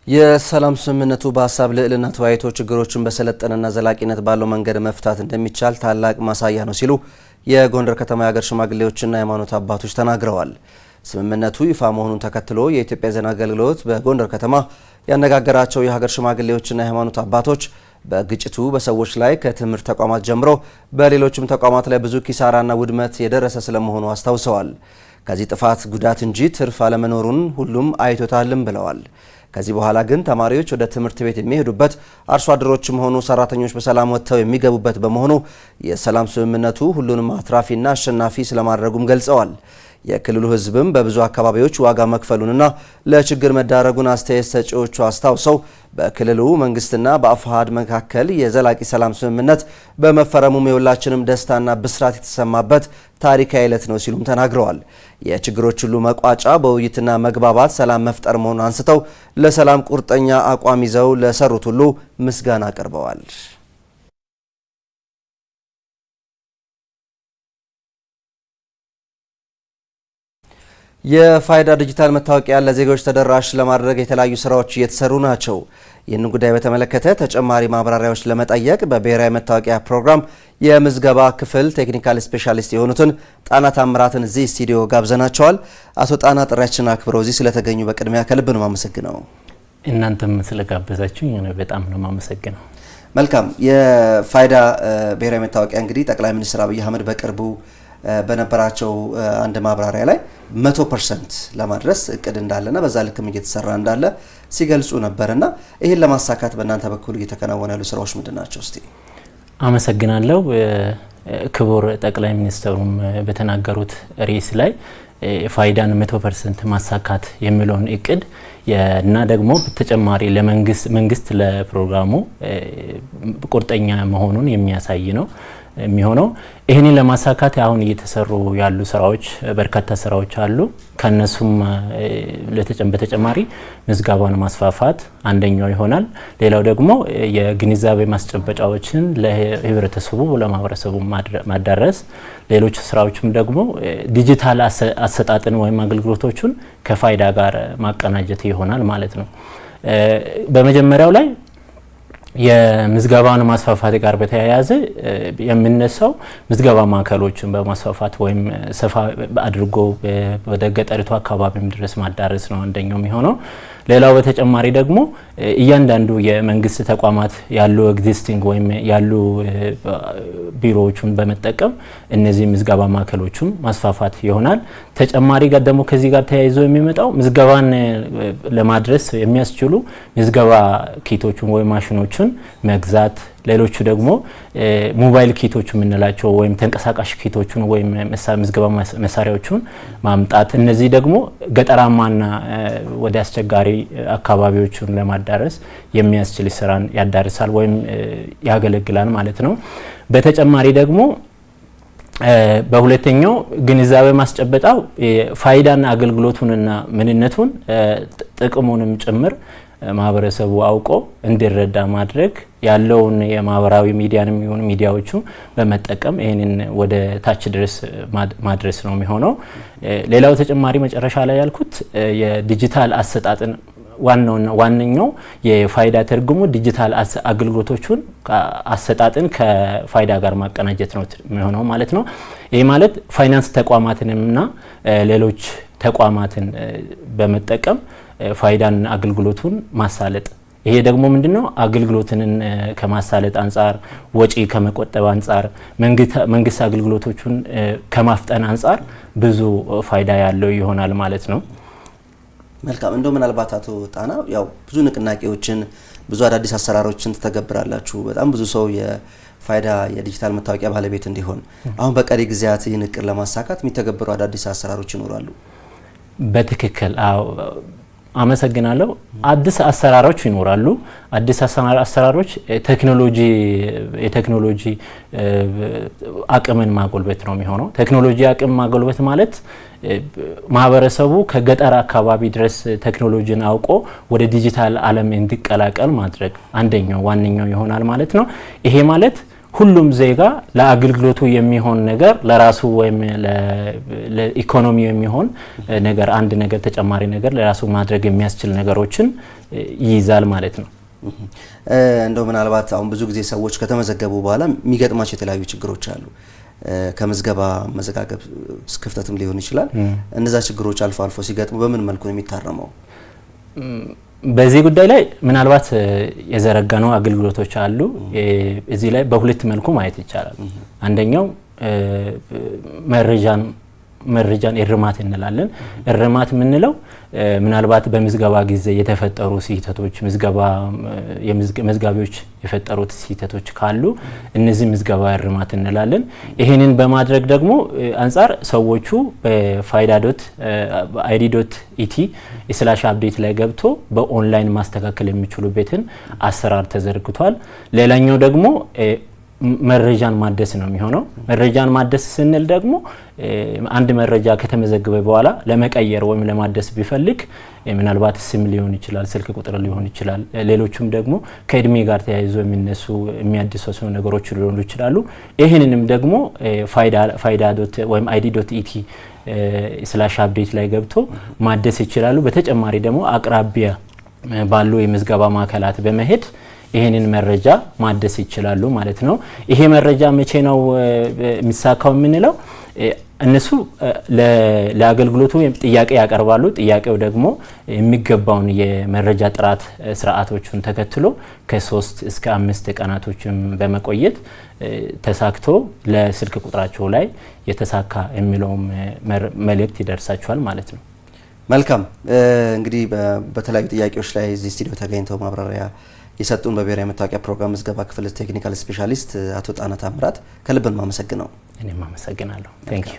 የሰላም ስምምነቱ በሐሳብ ልዕልና ተወያይቶ ችግሮችን በሰለጠነና ዘላቂነት ባለው መንገድ መፍታት እንደሚቻል ታላቅ ማሳያ ነው ሲሉ የጎንደር ከተማ የሀገር ሽማግሌዎችና የሃይማኖት አባቶች ተናግረዋል። ስምምነቱ ይፋ መሆኑን ተከትሎ የኢትዮጵያ ዜና አገልግሎት በጎንደር ከተማ ያነጋገራቸው የሀገር ሽማግሌዎችና የሃይማኖት አባቶች በግጭቱ በሰዎች ላይ ከትምህርት ተቋማት ጀምሮ በሌሎችም ተቋማት ላይ ብዙ ኪሳራና ውድመት የደረሰ ስለመሆኑ አስታውሰዋል። ከዚህ ጥፋት ጉዳት እንጂ ትርፍ አለመኖሩን ሁሉም አይቶታልም ብለዋል። ከዚህ በኋላ ግን ተማሪዎች ወደ ትምህርት ቤት የሚሄዱበት፣ አርሶ አደሮችም ሆኑ ሰራተኞች በሰላም ወጥተው የሚገቡበት በመሆኑ የሰላም ስምምነቱ ሁሉንም አትራፊና አሸናፊ ስለማድረጉም ገልጸዋል። የክልሉ ሕዝብም በብዙ አካባቢዎች ዋጋ መክፈሉንና ለችግር መዳረጉን አስተያየት ሰጪዎቹ አስታውሰው በክልሉ መንግስትና በአፋሕድ መካከል የዘላቂ ሰላም ስምምነት በመፈረሙም የሁላችንም ደስታና ብስራት የተሰማበት ታሪካዊ ዕለት ነው ሲሉም ተናግረዋል። የችግሮች ሁሉ መቋጫ በውይይትና መግባባት ሰላም መፍጠር መሆኑን አንስተው ለሰላም ቁርጠኛ አቋም ይዘው ለሰሩት ሁሉ ምስጋና አቅርበዋል። የፋይዳ ዲጂታል መታወቂያ ለዜጎች ተደራሽ ለማድረግ የተለያዩ ስራዎች እየተሰሩ ናቸው። ይህንን ጉዳይ በተመለከተ ተጨማሪ ማብራሪያዎች ለመጠየቅ በብሔራዊ መታወቂያ ፕሮግራም የምዝገባ ክፍል ቴክኒካል ስፔሻሊስት የሆኑትን ጣና ታምራትን እዚህ ስቱዲዮ ጋብዘናቸዋል። አቶ ጣና ጥሪያችንን አክብረው እዚህ ስለተገኙ በቅድሚያ ከልብ ነው የማመሰግነው። እናንተም ስለጋበዛችሁኝ በጣም ነው የማመሰግነው። መልካም። የፋይዳ ብሔራዊ መታወቂያ እንግዲህ ጠቅላይ ሚኒስትር አብይ አህመድ በቅርቡ በነበራቸው አንድ ማብራሪያ ላይ 100% ለማድረስ እቅድ እንዳለና በዛ ልክም እየተሰራ እንዳለ ሲገልጹ ነበርና ይህን ለማሳካት በእናንተ በኩል እየተከናወኑ ያሉ ስራዎች ምንድናቸው? እስቲ አመሰግናለሁ። ክቡር ጠቅላይ ሚኒስትሩም በተናገሩት ርዕስ ላይ ፋይዳን 100% ማሳካት የሚለውን እቅድ እና ደግሞ በተጨማሪ ለመንግስት ለፕሮግራሙ ቁርጠኛ መሆኑን የሚያሳይ ነው የሚሆነው። ይህንን ለማሳካት አሁን እየተሰሩ ያሉ ስራዎች በርካታ ስራዎች አሉ። ከነሱም በተጨማሪ ምዝገባውን ማስፋፋት አንደኛው ይሆናል። ሌላው ደግሞ የግንዛቤ ማስጨበጫዎችን ለህብረተሰቡ ለማህበረሰቡ ማዳረስ፣ ሌሎች ስራዎችም ደግሞ ዲጂታል አሰጣጥን ወይም አገልግሎቶቹን ከፋይዳ ጋር ማቀናጀት ይሆናል ማለት ነው። በመጀመሪያው ላይ የምዝገባን ማስፋፋት ጋር በተያያዘ የምነሳው ምዝገባ ማዕከሎችን በማስፋፋት ወይም ሰፋ አድርጎ ወደ ገጠሪቱ አካባቢም ድረስ ማዳረስ ነው አንደኛው የሚሆነው። ሌላው በተጨማሪ ደግሞ እያንዳንዱ የመንግስት ተቋማት ያሉ ኤግዚስቲንግ ወይም ያሉ ቢሮዎቹን በመጠቀም እነዚህ ምዝገባ ማዕከሎቹን ማስፋፋት ይሆናል። ተጨማሪ ጋር ደግሞ ከዚህ ጋር ተያይዞ የሚመጣው ምዝገባን ለማድረስ የሚያስችሉ ምዝገባ ኪቶችን ወይም ማሽኖችን መግዛት፣ ሌሎቹ ደግሞ ሞባይል ኪቶች የምንላቸው ወይም ተንቀሳቃሽ ኪቶችን ወይም ምዝገባ መሳሪያዎችን ማምጣት፣ እነዚህ ደግሞ ገጠራማና ወደ አስቸጋሪ አካባቢዎችን ለማዳረስ የሚያስችል ስራን ያዳርሳል ወይም ያገለግላል ማለት ነው። በተጨማሪ ደግሞ በሁለተኛው ግንዛቤ ማስጨበጣው ፋይዳና አገልግሎቱንና ምንነቱን ጥቅሙንም ጭምር ማህበረሰቡ አውቆ እንዲረዳ ማድረግ ያለውን የማህበራዊ ሚዲያንም ይሁን ሚዲያዎቹ በመጠቀም ይሄንን ወደ ታች ድረስ ማድረስ ነው የሚሆነው። ሌላው ተጨማሪ መጨረሻ ላይ ያልኩት የዲጂታል አሰጣጥን ዋነኛው የፋይዳ ትርጉሙ ዲጂታል አገልግሎቶቹን አሰጣጥን ከፋይዳ ጋር ማቀናጀት ነው የሚሆነው ማለት ነው። ይሄ ማለት ፋይናንስ ተቋማትንና ሌሎች ተቋማትን በመጠቀም ፋይዳን አገልግሎቱን ማሳለጥ። ይሄ ደግሞ ምንድነው? አገልግሎትን ከማሳለጥ አንጻር፣ ወጪ ከመቆጠብ አንጻር፣ መንግስት አገልግሎቶቹን ከማፍጠን አንጻር ብዙ ፋይዳ ያለው ይሆናል ማለት ነው። መልካም። እንደው ምናልባት አቶ ጣና ያው ብዙ ንቅናቄዎችን ብዙ አዳዲስ አሰራሮችን ተተገብራላችሁ። በጣም ብዙ ሰው የፋይዳ የዲጂታል መታወቂያ ባለቤት እንዲሆን አሁን በቀሪ ጊዜያት ይህን እቅድ ለማሳካት የሚተገበሩ አዳዲስ አሰራሮች ይኖራሉ? በትክክል አመሰግናለሁ። አዲስ አሰራሮች ይኖራሉ። አዲስ አሰራሮች የቴክኖሎጂ አቅምን ማጎልበት ነው የሚሆነው። ቴክኖሎጂ አቅም ማጎልበት ማለት ማህበረሰቡ ከገጠር አካባቢ ድረስ ቴክኖሎጂን አውቆ ወደ ዲጂታል ዓለም እንዲቀላቀል ማድረግ አንደኛው ዋነኛው ይሆናል ማለት ነው። ይሄ ማለት ሁሉም ዜጋ ለአገልግሎቱ የሚሆን ነገር ለራሱ ወይም ለኢኮኖሚ የሚሆን ነገር አንድ ነገር ተጨማሪ ነገር ለራሱ ማድረግ የሚያስችል ነገሮችን ይይዛል ማለት ነው። እንደው ምናልባት አሁን ብዙ ጊዜ ሰዎች ከተመዘገቡ በኋላ የሚገጥማቸው የተለያዩ ችግሮች አሉ። ከምዝገባ መዘጋገብ ክፍተትም ሊሆን ይችላል። እነዛ ችግሮች አልፎ አልፎ ሲገጥሙ በምን መልኩ ነው የሚታረመው? በዚህ ጉዳይ ላይ ምናልባት የዘረጋነው አገልግሎቶች አሉ። እዚህ ላይ በሁለት መልኩ ማየት ይቻላል። አንደኛው መረጃን እርማት እንላለን። እርማት የምንለው ምናልባት በምዝገባ ጊዜ የተፈጠሩ ስህተቶች መዝጋቢዎች የፈጠሩት ስህተቶች ካሉ እነዚህ ምዝገባ እርማት እንላለን። ይሄንን በማድረግ ደግሞ አንጻር ሰዎቹ በfida.id.et/update ላይ ገብቶ በኦንላይን ማስተካከል የሚችሉበትን አሰራር ተዘርግቷል። ሌላኛው ደግሞ መረጃን ማደስ ነው የሚሆነው። መረጃን ማደስ ስንል ደግሞ አንድ መረጃ ከተመዘገበ በኋላ ለመቀየር ወይም ለማደስ ቢፈልግ ምናልባት ስም ሊሆን ይችላል፣ ስልክ ቁጥር ሊሆን ይችላል፣ ሌሎችም ደግሞ ከእድሜ ጋር ተያይዞ የሚያድሱ ነገሮች ሊሆኑ ይችላሉ። ይህንንም ደግሞ fida.id.et/update ላይ ገብቶ ማደስ ይችላሉ። በተጨማሪ ደግሞ አቅራቢያ ባሉ የምዝገባ ማዕከላት በመሄድ ይሄንን መረጃ ማደስ ይችላሉ ማለት ነው። ይሄ መረጃ መቼ ነው የሚሳካው የምንለው? እነሱ ለአገልግሎቱ ጥያቄ ያቀርባሉ። ጥያቄው ደግሞ የሚገባውን የመረጃ ጥራት ስርዓቶችን ተከትሎ ከ3 እስከ 5 ቀናቶችን በመቆየት ተሳክቶ ለስልክ ቁጥራቸው ላይ የተሳካ የሚለውም መልእክት ይደርሳቸዋል ማለት ነው። መልካም እንግዲህ በተለያዩ ጥያቄዎች ላይ እዚህ ስቱዲዮ ተገኝተው ማብራሪያ የሰጡን በብሔራዊ መታወቂያ ፕሮግራም ምዝገባ ክፍል ቴክኒካል ስፔሻሊስት አቶ ጣና ታምራት ከልብ ማመሰግነው። እኔም አመሰግናለሁ። ታንክ ዩ